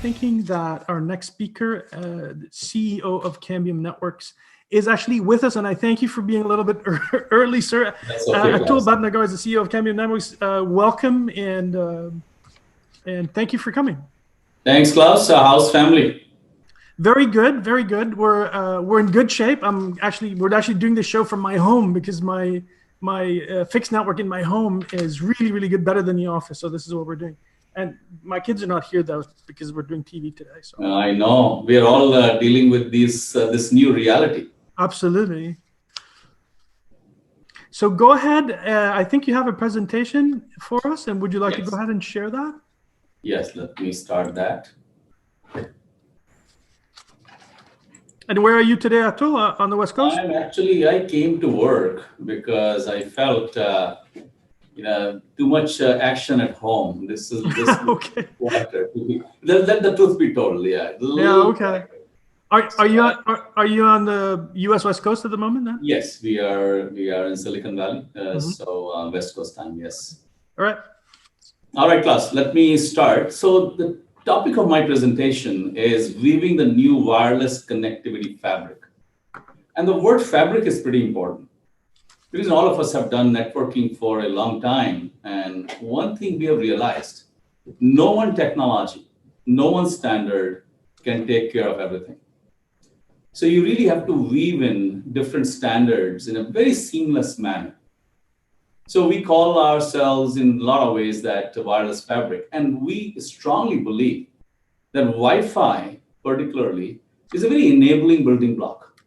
thinking that our next speaker, CEO of Cambium Networks, is actually with us, and I thank you for being a little bit early, sir. That's okay, Atul Bhatnagar is the CEO of Cambium Networks. Welcome, and thank you for coming. Thanks, Claus. How's family? Very good, very good. We're in good shape. We're actually doing the show from my home because my fixed network in my home is really good, better than the office. So this is what we're doing. And my kids are not here though because we're doing TV today. So I know we are all dealing with this new reality. Absolutely. So go ahead. I think you have a presentation for us, and would you like to go ahead and share that? Yes, let me start that. And where are you today, Atul? On the West Coast? I came to work because I felt too much action at home. This okay. Let the truth be told. Yeah. Okay. Are you on the U.S. West Coast at the moment then? Yes, we are in Silicon Valley, so West Coast time. Yes. All right, Claus. Let me start. So the topic of my presentation is weaving the new wireless connectivity fabric, and the word fabric is pretty important because all of us have done networking for a long time, and one thing we have realized: no one technology, no one standard can take care of everything. So you really have to weave in different standards in a very seamless manner. So we call ourselves in a lot of ways that wireless fabric, and we strongly believe that Wi-Fi particularly is a very enabling building block.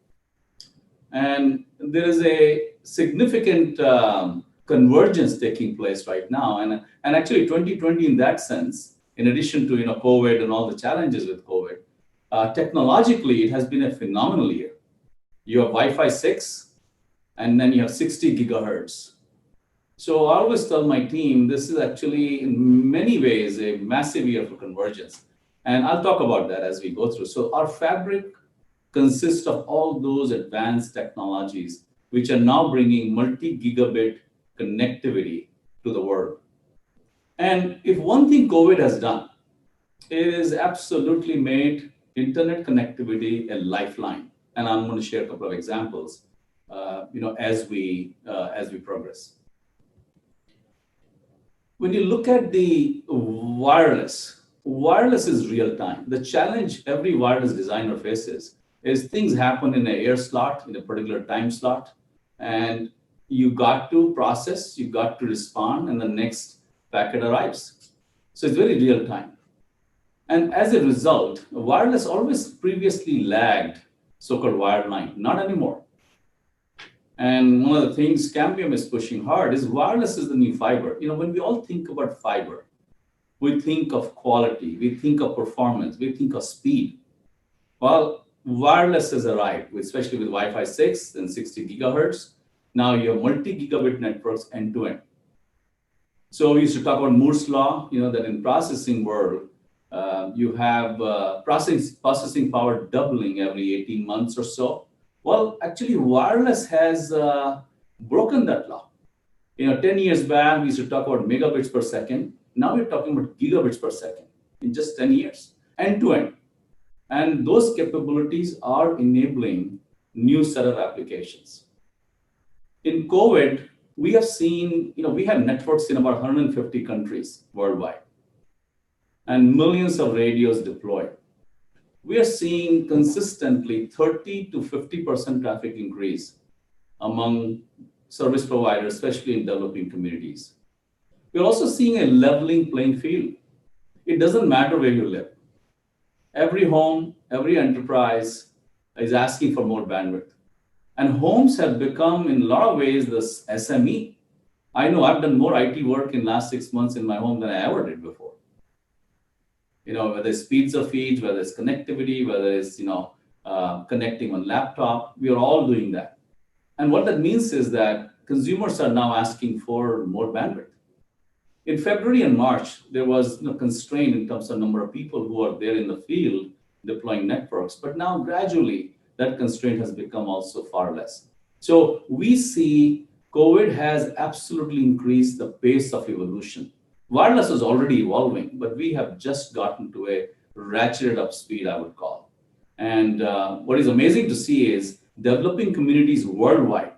And there is a significant convergence taking place right now. And actually 2020 in that sense, in addition to COVID and all the challenges with COVID, technologically, it has been a phenomenal year. You have Wi-Fi 6, and then you have 60 gigahertz. So I always tell my team, this is actually in many ways a massive year for convergence. And I'll talk about that as we go through. So our fabric consists of all those advanced technologies, which are now bringing multi-gigabit connectivity to the world. And if one thing COVID has done, it is absolutely made internet connectivity a lifeline, and I'm going to share a couple of examples, as we progress. When you look at the wireless is real time. The challenge every wireless designer faces is things happen in an air slot, in a particular time slot, and you got to process, you got to respond, and the next packet arrives. So it's very real time. And as a result, wireless always previously lagged so-called wireline, not anymore. And one of the things Cambium is pushing hard is wireless is the new fiber. When we all think about fiber, we think of quality, we think of performance, we think of speed. Well, wireless has arrived, especially with Wi-Fi 6 and 60 gigahertz. Now you have multi-gigabit networks end-to-end. So we used to talk about Moore's law, that in processing world, you have processing power doubling every 18 months or so. Well, actually, wireless has broken that law. 10 years back, we used to talk about megabits per second. Now we're talking about gigabits per second in just 10 years, end to end. And those capabilities are enabling new set of applications. In COVID, we have seen, we have networks in about 150 countries worldwide, and millions of radios deployed. We are seeing consistently 30 to 50% traffic increase among service providers, especially in developing communities. We're also seeing a leveling playing field. It doesn't matter where you live. Every home, every enterprise is asking for more bandwidth. And homes have become, in a lot of ways, this SME. I know I've done more IT work in the last 6 months in my home than I ever did before. Whether it's speeds of feeds, whether it's connectivity, whether it's, connecting on laptop, we are all doing that. And what that means is that consumers are now asking for more bandwidth. In February and March, there was constraint in terms of number of people who are there in the field deploying networks. But now gradually, that constraint has become also far less. So we see COVID has absolutely increased the pace of evolution. Wireless is already evolving, but we have just gotten to a ratcheted up speed, I would call. And what is amazing to see is developing communities worldwide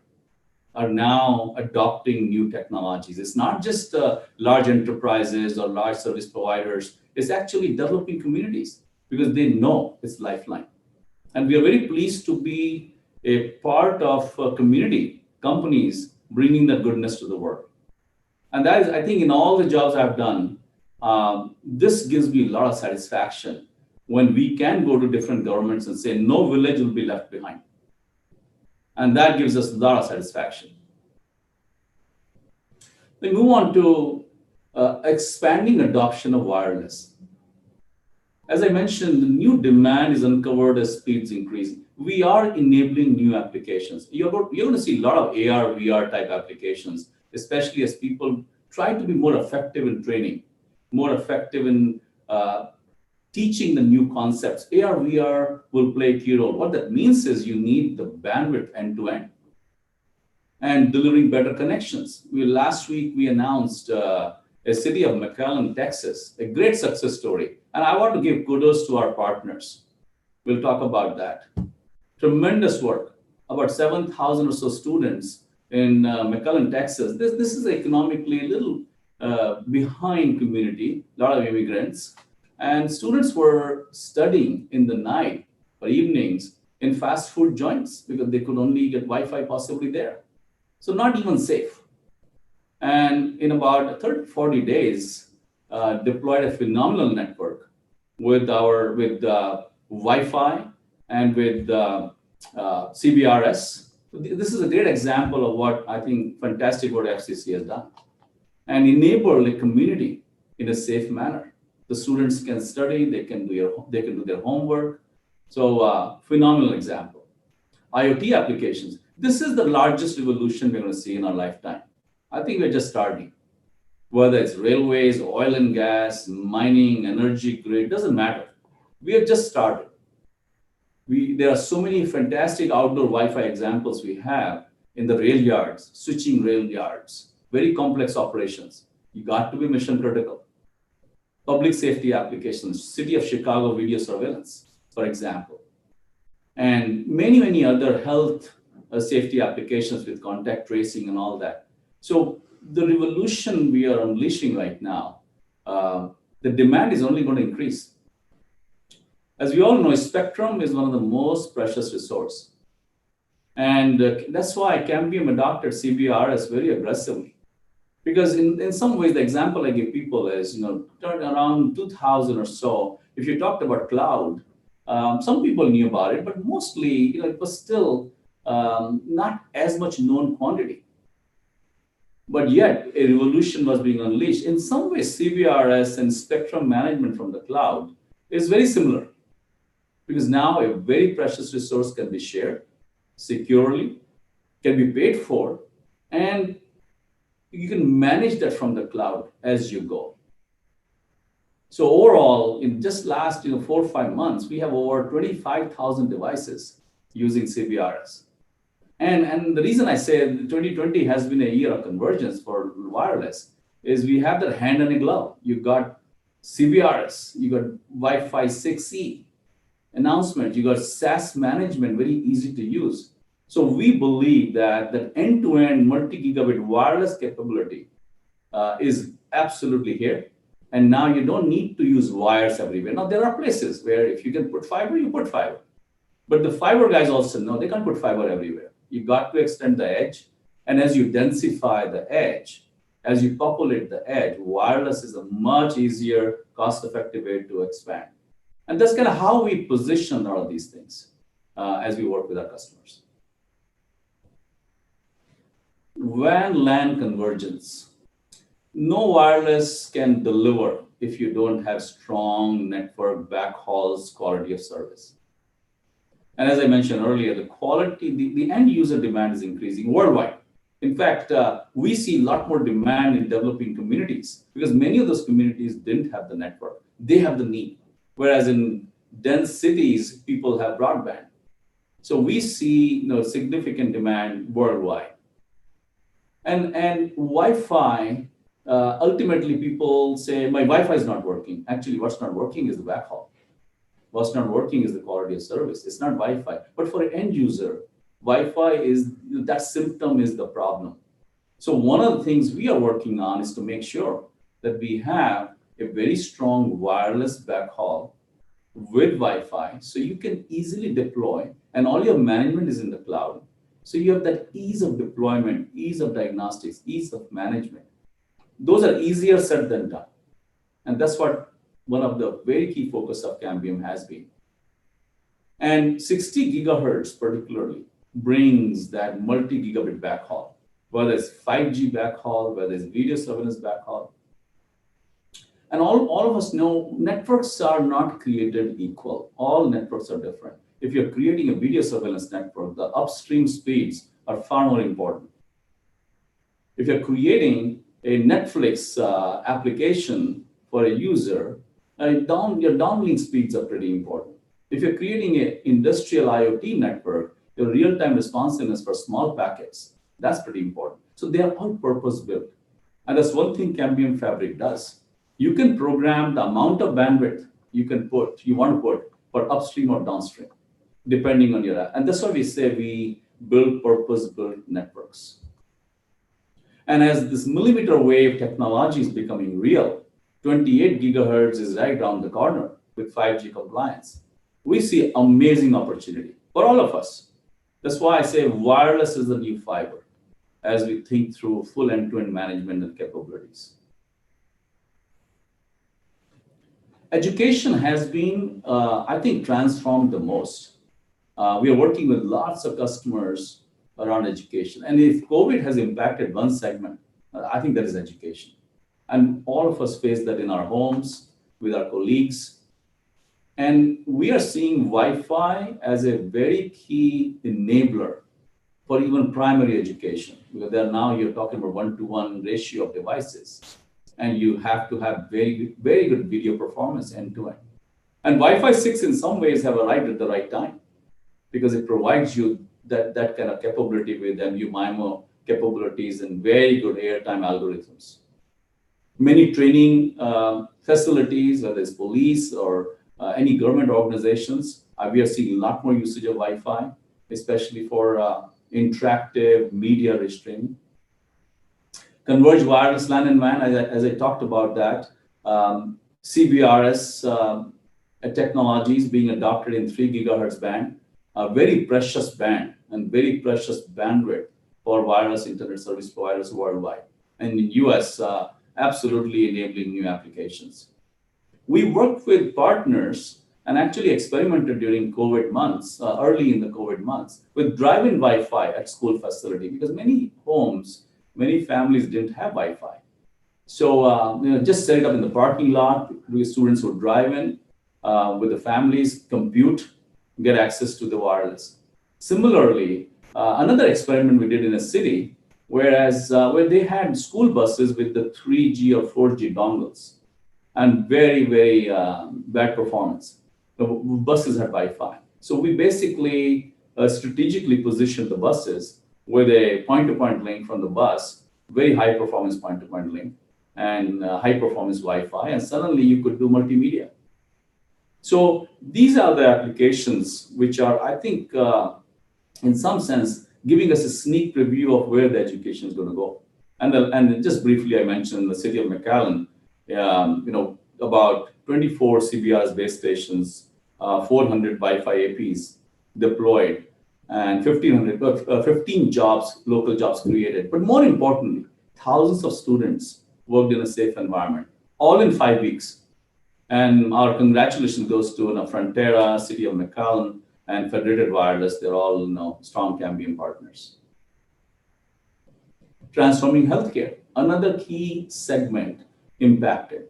are now adopting new technologies. It's not just large enterprises or large service providers, it's actually developing communities because they know it's lifeline. And we are very pleased to be a part of a community, companies bringing the goodness to the world. And that is, I think, in all the jobs I've done, this gives me a lot of satisfaction when we can go to different governments and say, no village will be left behind. And that gives us a lot of satisfaction. We move on to expanding adoption of wireless. As I mentioned, the new demand is uncovered as speeds increase. We are enabling new applications. You're going to see a lot of AR, VR type applications, especially as people try to be more effective in training, more effective in teaching the new concepts. AR, VR will play a key role. What that means is you need the bandwidth end to end and delivering better connections. Last week, we announced a city of McAllen, Texas, a great success story. And I want to give kudos to our partners. We'll talk about that. Tremendous work. About 7,000 or so students in McAllen, Texas. This is economically a little behind community, a lot of immigrants. And students were studying in the night or evenings in fast food joints because they could only get Wi-Fi possibly there. So not even safe. And in about 30, 40 days, deployed a phenomenal network with Wi-Fi and with CBRS. This is a great example of what I think fantastic what FCC has done and enable a community in a safe manner. The students can study, they can do their homework. So phenomenal example. IoT applications. This is the largest revolution we're going to see in our lifetime. I think we're just starting. Whether it's railways, oil and gas, mining, energy grid, doesn't matter. We have just started. There are so many fantastic outdoor Wi-Fi examples we have in the rail yards, switching rail yards, very complex operations. You got to be mission critical. Public safety applications, City of Chicago video surveillance, for example, and many, many other health safety applications with contact tracing and all that. So the revolution we are unleashing right now, the demand is only going to increase. As we all know, spectrum is one of the most precious resources. And that's why Cambium adopted CBRS very aggressively. Because in some ways, the example I give people is, around 2000 or so, if you talked about cloud, some people knew about it, but mostly, it was still not as much known quantity. But yet, a revolution was being unleashed. In some ways, CBRS and spectrum management from the cloud is very similar. Because now a very precious resource can be shared securely, can be paid for, and you can manage that from the cloud as you go. So overall, in just last 4 or 5 months, we have over 25,000 devices using CBRS. And the reason I say 2020 has been a year of convergence for wireless is we have that hand in a glove. You got CBRS, you got Wi-Fi 6E announcement, you got SaaS management, very easy to use. So we believe that end-to-end multi-gigabit wireless capability is absolutely here. And now you don't need to use wires everywhere. Now there are places where if you can put fiber, you put fiber. But the fiber guys also know they can't put fiber everywhere. You got to extend the edge. And as you densify the edge, as you populate the edge, wireless is a much easier, cost-effective way to expand. And that's kind of how we position all of these things as we work with our customers. WAN-LAN convergence. No wireless can deliver if you don't have strong network backhauls, quality of service. And as I mentioned earlier, the quality, the end user demand is increasing worldwide. In fact, we see a lot more demand in developing communities because many of those communities didn't have the network. They have the need. Whereas in dense cities, people have broadband. So we see significant demand worldwide. And Wi-Fi, ultimately people say, my Wi-Fi is not working. Actually, what's not working is the backhaul. What's not working is the quality of service. It's not Wi-Fi. But for an end user, Wi-Fi is, that symptom is the problem. So one of the things we are working on is to make sure that we have a very strong wireless backhaul with Wi-Fi, so you can easily deploy, and all your management is in the cloud. So you have that ease of deployment, ease of diagnostics, ease of management. Those are easier said than done. And that's what one of the very key focus of Cambium has been. And 60 gigahertz particularly brings that multi-gigabit backhaul, whether it's 5G backhaul, whether it's video surveillance backhaul. And all of us know networks are not created equal. All networks are different. If you're creating a video surveillance network, the upstream speeds are far more important. If you're creating a Netflix application for a user, your downlink speeds are pretty important. If you're creating an industrial IoT network, your real-time responsiveness for small packets, that's pretty important. So they are all purpose-built. And that's one thing Cambium Fabric does. You can program the amount of bandwidth you want to put for upstream or downstream, depending on your app. And that's why we say we build purpose-built networks. And as this millimeter wave technology is becoming real, 28 gigahertz is right around the corner with 5G compliance. We see amazing opportunity for all of us. That's why I say wireless is the new fiber as we think through full end-to-end management and capabilities. Education has been, I think, transformed the most. We are working with lots of customers around education. And if COVID has impacted one segment, I think that is education. And all of us face that in our homes, with our colleagues. And we are seeing Wi-Fi as a very key enabler for even primary education. Because now you're talking about 1-to-1 ratio of devices. And you have to have very good video performance end-to-end. And Wi-Fi 6 in some ways have arrived at the right time because it provides you that kind of capability with MU-MIMO capabilities and very good airtime algorithms. Many training facilities, whether it's police or any government organizations, we are seeing a lot more usage of Wi-Fi, especially for interactive media-rich training. Converged wireless LAN and WAN, as I talked about that, CBRS technologies being adopted in 3 gigahertz band, a very precious band and very precious bandwidth for wireless internet service providers worldwide. And in the US, absolutely enabling new applications. We worked with partners and actually experimented during COVID months, early in the COVID months, with drive-in Wi-Fi at school facility because many homes, many families didn't have Wi-Fi. So just set it up in the parking lot. The students would drive in with the families, compute, get access to the wireless. Similarly, another experiment we did in a city, where they had school buses with the 3G or 4G dongles and very bad performance. The buses had Wi-Fi. So we basically strategically positioned the buses with a point-to-point link from the bus, very high-performance point-to-point link, and high-performance Wi-Fi, and suddenly you could do multimedia. So these are the applications which are, I think, in some sense, giving us a sneak preview of where the education is going to go. And just briefly, I mentioned the city of McAllen, about 24 CBRS base stations, 400 Wi-Fi APs deployed, and 15 jobs, local jobs created. But more importantly, thousands of students worked in a safe environment, all in 5 weeks. And our congratulations goes to Frontera, City of McAllen, and Federated Wireless. They're all strong Cambium partners. Transforming healthcare, another key segment impacted.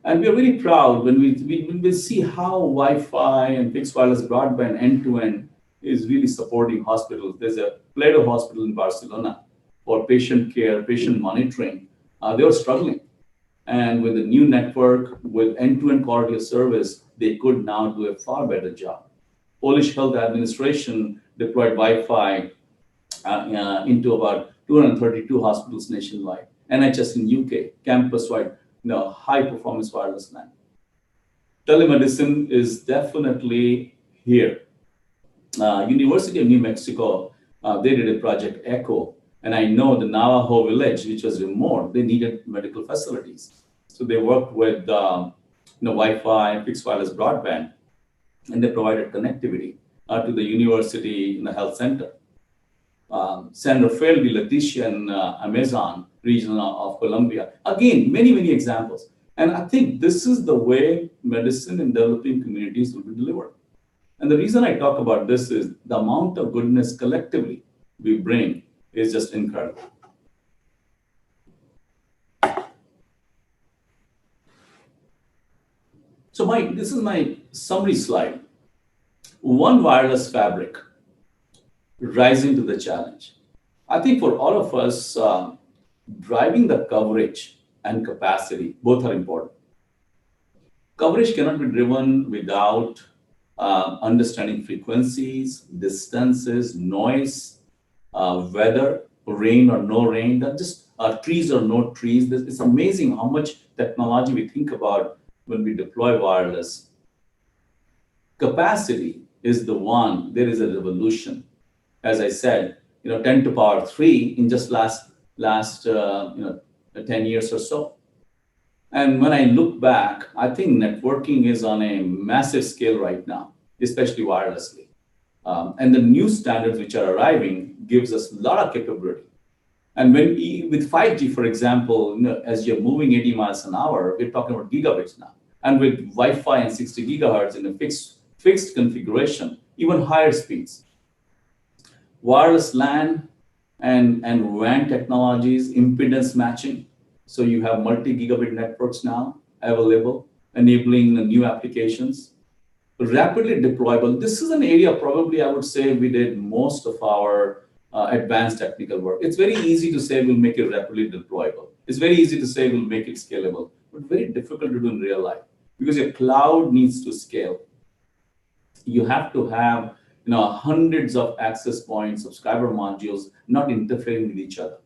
And we're very proud when we see how Wi-Fi and fixed wireless broadband end-to-end is really supporting hospitals. There's a Plato hospital in Barcelona for patient care, patient monitoring. They were struggling. And with the new network, with end-to-end quality of service, they could now do a far better job. Polish Health Administration deployed Wi-Fi into about 232 hospitals nationwide. NHS in UK, campus-wide, high-performance wireless LAN. Telemedicine is definitely here. University of New Mexico, they did a project Echo, and I know the Navajo village, which was remote, they needed medical facilities. So they worked with Wi-Fi, fixed wireless broadband, and they provided connectivity to the university in the health center. San Rafael de Leticia in Amazon region of Colombia. Again, many, many examples. And I think this is the way medicine in developing communities will be delivered. And the reason I talk about this is the amount of goodness collectively we bring is just incredible. So this is my summary slide. One wireless fabric rising to the challenge. I think for all of us, driving the coverage and capacity, both are important. Coverage cannot be driven without understanding frequencies, distances, noise, weather, rain or no rain, that just trees or no trees. It's amazing how much technology we think about when we deploy wireless. Capacity is the one, there is a revolution. As I said, 10 to power 3 in just last 10 years or so. And when I look back, I think networking is on a massive scale right now, especially wirelessly. And the new standards which are arriving gives us a lot of capability. And with 5G, for example, as you're moving 80 miles an hour, we're talking about gigabits now. And with Wi-Fi and 60 gigahertz in a fixed configuration, even higher speeds. Wireless LAN and WAN technologies, impedance matching. So you have multi-gigabit networks now available, enabling the new applications. Rapidly deployable. This is an area probably I would say we did most of our advanced technical work. It's very easy to say we'll make it rapidly deployable. It's very easy to say we'll make it scalable, but very difficult to do in real life because your cloud needs to scale. You have to have hundreds of access points, subscriber modules, not interfering with each other.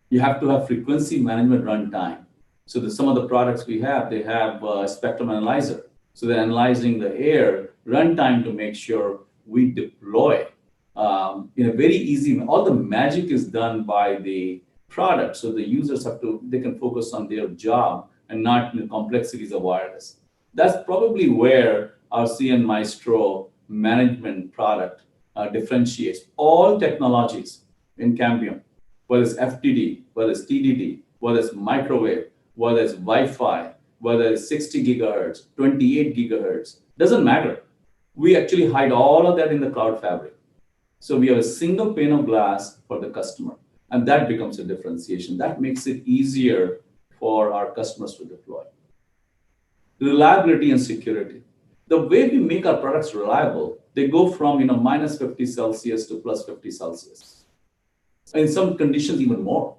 You have to have frequency management runtime. So some of the products we have, they have a spectrum analyzer. So they're analyzing the air runtime to make sure we deploy in a very easy. All the magic is done by the product, so the users they can focus on their job and not the complexities of wireless. That's probably where our CN Maestro management product differentiates. All technologies in Cambium, whether it's FTD, whether it's TDD, whether it's microwave, whether it's Wi-Fi, whether it's 60 gigahertz, 28 gigahertz, doesn't matter. We actually hide all of that in the cloud fabric. So we have a single pane of glass for the customer, and that becomes a differentiation. That makes it easier for our customers to deploy. Reliability and security. The way we make our products reliable, they go from minus 50 Celsius to plus 50 Celsius. In some conditions, even more.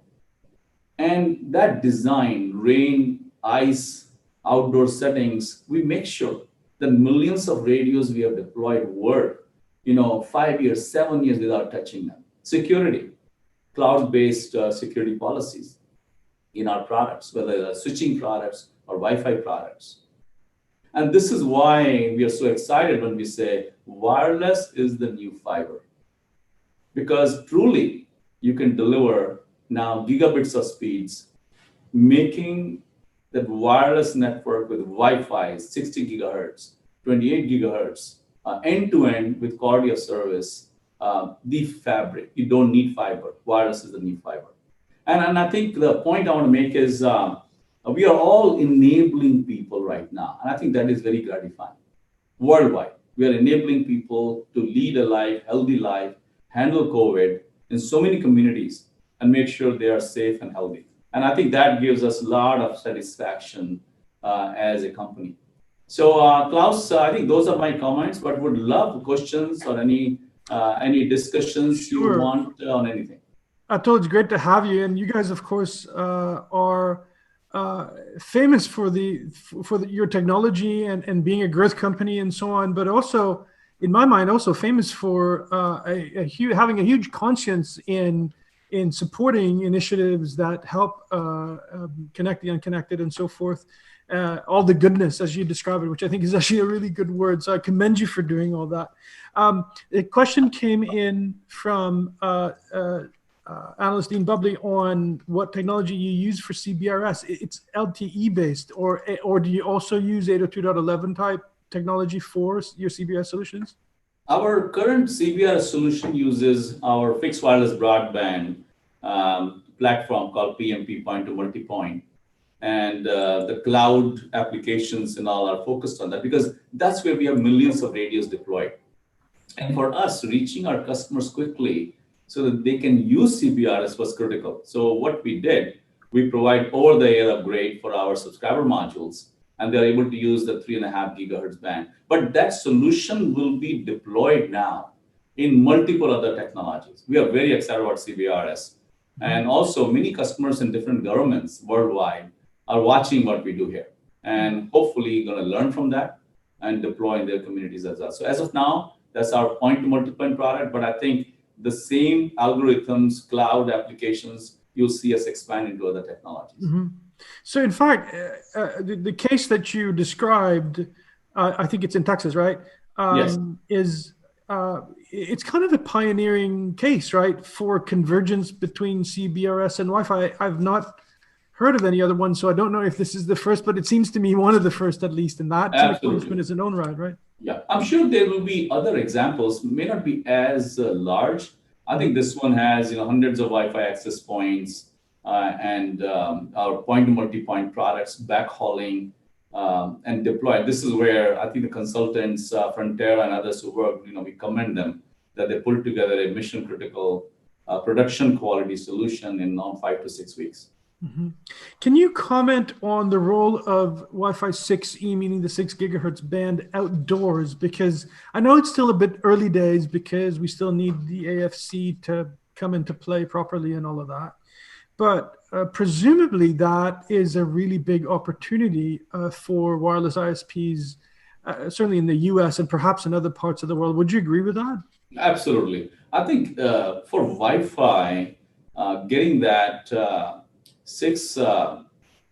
And that design, rain, ice, outdoor settings, we make sure that millions of radios we have deployed work, 5 years, 7 years without touching them. Security, cloud-based security policies in our products, whether they're switching products or Wi-Fi products. And this is why we are so excited when we say wireless is the new fiber. Because truly, you can deliver now gigabits of speeds, making that wireless network with Wi-Fi, 60 gigahertz, 28 gigahertz, end-to-end with quality of service, the fabric. You don't need fiber. Wireless is the new fiber. And I think the point I want to make is we are all enabling people right now. And I think that is very gratifying. Worldwide, we are enabling people to lead a life, healthy life, handle COVID in so many communities and make sure they are safe and healthy. And I think that gives us a lot of satisfaction as a company. So Claus, I think those are my comments, but would love questions or any discussions you want on anything. Atul, it's great to have you. And you guys, of course, are famous for your technology and being a growth company and so on, but also, in my mind, also famous for having a huge conscience in in supporting initiatives that help connect the unconnected and so forth. All the goodness, as you describe it, which I think is actually a really good word. So I commend you for doing all that. A question came in from analyst Dean Bubbly on what technology you use for CBRS. It's LTE based, or do you also use 802.11 type technology for your CBRS solutions? Our current CBRS solution uses our fixed wireless broadband platform called PMP, point to multipoint. And the cloud applications and all are focused on that because that's where we have millions of radios deployed. And for us, reaching our customers quickly so that they can use CBRS was critical. So what we did, we provide over-the-air upgrade for our subscriber modules, and they're able to use the 3.5 gigahertz band. But that solution will be deployed now in multiple other technologies. We are very excited about CBRS. And also many customers in different governments worldwide are watching what we do here and hopefully going to learn from that and deploy in their communities as well. So as of now, that's our point to multipoint product, but I think the same algorithms, cloud applications, you'll see us expand into other technologies. Mm-hmm. So in fact, the case that you described, I think it's in Texas, right? Yes. It's kind of a pioneering case, right, for convergence between CBRS and Wi-Fi. I've not heard of any other one, so I don't know if this is the first, but it seems to me one of the first, at least, in that. Absolutely. Is an own right, right? Yeah, I'm sure there will be other examples, may not be as large. I think this one has hundreds of Wi-Fi access points and our point-to-multipoint products, backhauling and deploy. This is where I think the consultants, Frontera and others who work, we commend them that they pulled together a mission-critical production quality solution in 5 to 6 weeks. Mm-hmm. Can you comment on the role of Wi-Fi 6E, meaning the 6 gigahertz band, outdoors? Because I know it's still a bit early days because we still need the AFC to come into play properly and all of that. But presumably that is a really big opportunity for wireless ISPs, certainly in the US and perhaps in other parts of the world. Would you agree with that? Absolutely. I think for Wi-Fi, getting that 6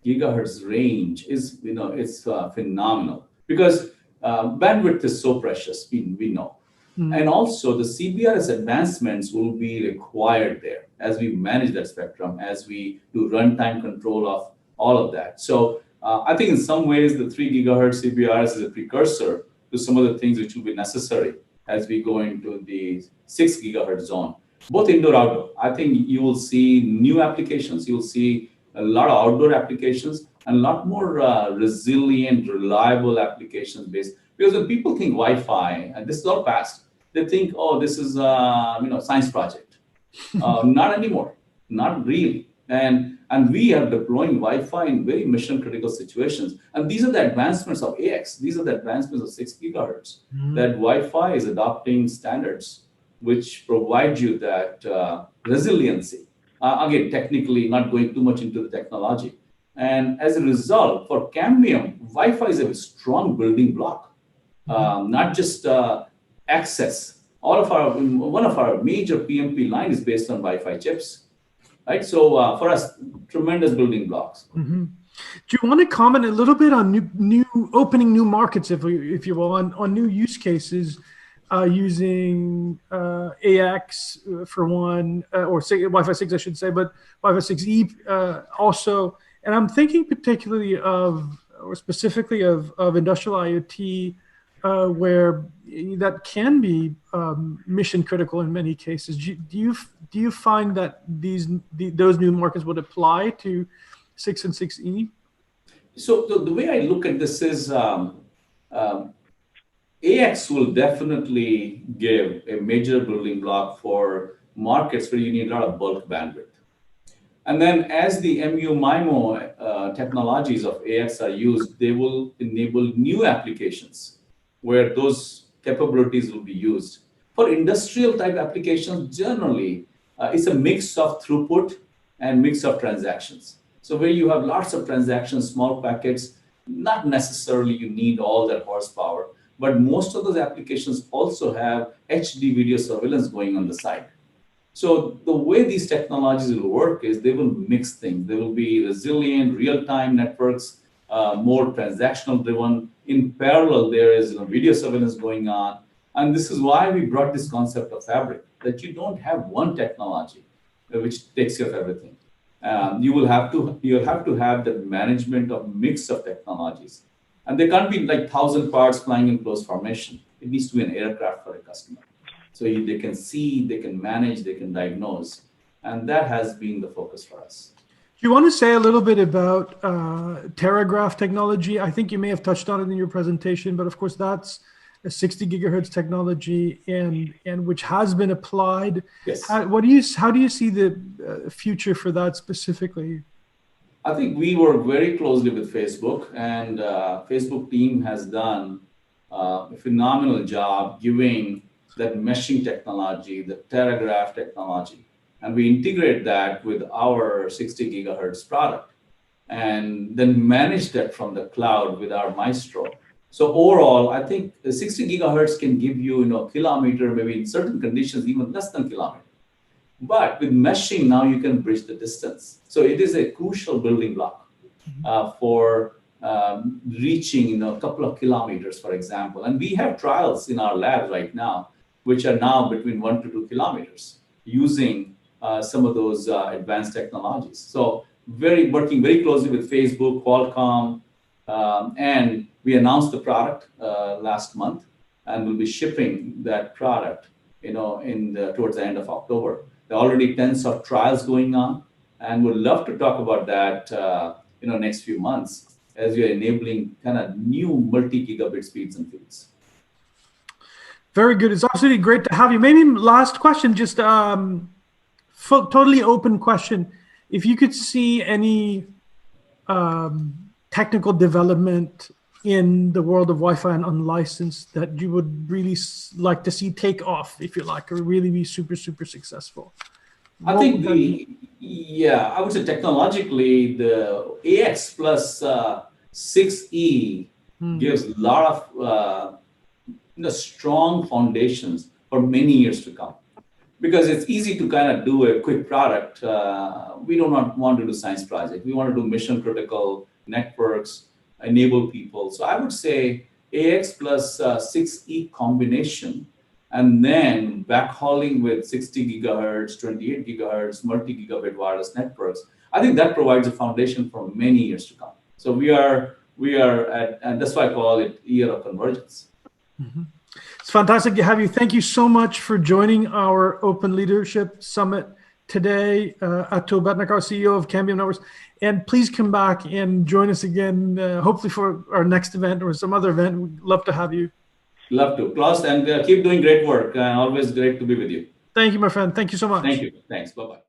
gigahertz range is, it's phenomenal because bandwidth is so precious, we know. Mm-hmm. And also the CBRS advancements will be required there as we manage that spectrum, as we do runtime control of all of that. So I think in some ways the 3 gigahertz CBRS is a precursor to some of the things which will be necessary as we go into the 6 gigahertz zone. Both indoor, outdoor. I think you will see new applications. You will see a lot of outdoor applications and a lot more resilient, reliable applications based. Because when people think Wi-Fi, and this is all past, they think, oh, this is a science project. Not anymore, not really. And we are deploying Wi-Fi in very mission critical situations. And these are the advancements of AX. These are the advancements of 6 gigahertz. Mm-hmm. That Wi-Fi is adopting standards which provide you that resiliency. Again, technically, not going too much into the technology. And as a result, for Cambium, Wi-Fi is a strong building block, not just access. One of our major PMP line is based on Wi-Fi chips, right? So for us, tremendous building blocks. Mm-hmm. Do you want to comment a little bit on opening new markets, if you will, on new use cases? Using AX for one, or Wi-Fi 6, I should say, but Wi-Fi 6E also. And I'm thinking particularly or specifically of industrial IoT, where that can be mission critical in many cases. Do you find that those new markets would apply to 6 and 6E? So the way I look at this is AX will definitely give a major building block for markets where you need a lot of bulk bandwidth. And then as the MU-MIMO technologies of AX are used, they will enable new applications where those capabilities will be used. For industrial type applications, generally, it's a mix of throughput and mix of transactions. So where you have lots of transactions, small packets, not necessarily you need all that horsepower. But most of those applications also have HD video surveillance going on the side. So the way these technologies will work is they will mix things. They will be resilient, real-time networks, more transactional driven. In parallel, there is video surveillance going on. And this is why we brought this concept of fabric, that you don't have one technology which takes care of everything. You'll have to have the management of mix of technologies. And they can't be like 1,000 parts flying in close formation. It needs to be an aircraft for a customer. So they can see, they can manage, they can diagnose. And that has been the focus for us. Do you want to say a little bit about Teragraph technology? I think you may have touched on it in your presentation, but of course that's a 60 gigahertz technology and which has been applied. Yes. How do you see the future for that specifically? I think we work very closely with Facebook, and Facebook team has done a phenomenal job giving that meshing technology, the Teragraph technology, and we integrate that with our 60 gigahertz product, and then manage that from the cloud with our Maestro. So overall, I think the 60 gigahertz can give you, a kilometer, maybe in certain conditions, even less than kilometer. But with meshing, now you can bridge the distance. So it is a crucial building block for reaching, a couple of kilometers, for example. And we have trials in our lab right now, which are now between 1 to 2 kilometers, using some of those advanced technologies. So working very closely with Facebook, Qualcomm, and we announced the product last month, and we'll be shipping that product, towards the end of October. There are already tens of trials going on, and we'd love to talk about that, next few months as we are enabling kind of new multi-gigabit speeds and feeds. Very good. It's absolutely great to have you. Maybe last question, just totally open question. If you could see any technical development in the world of Wi-Fi and unlicensed that you would really like to see take off, if you like, or really be super, super successful? I think I would say technologically, the AX plus 6E gives a lot of strong foundations for many years to come. Because it's easy to kind of do a quick product. We do not want to do science project. We want to do mission critical networks, enable people. So I would say AX plus 6E combination, and then backhauling with 60 gigahertz, 28 gigahertz, multi-gigabit wireless networks. I think that provides a foundation for many years to come. So we are at, and that's why I call it year of convergence. Mm-hmm. It's fantastic to have you. Thank you so much for joining our Open Leadership Summit today, Atul Bhatnagar, CEO of Cambium Networks. And please come back and join us again, hopefully for our next event or some other event. We'd love to have you. Love to. Claus, and keep doing great work. Always great to be with you. Thank you, my friend. Thank you so much. Thank you. Thanks. Bye-bye.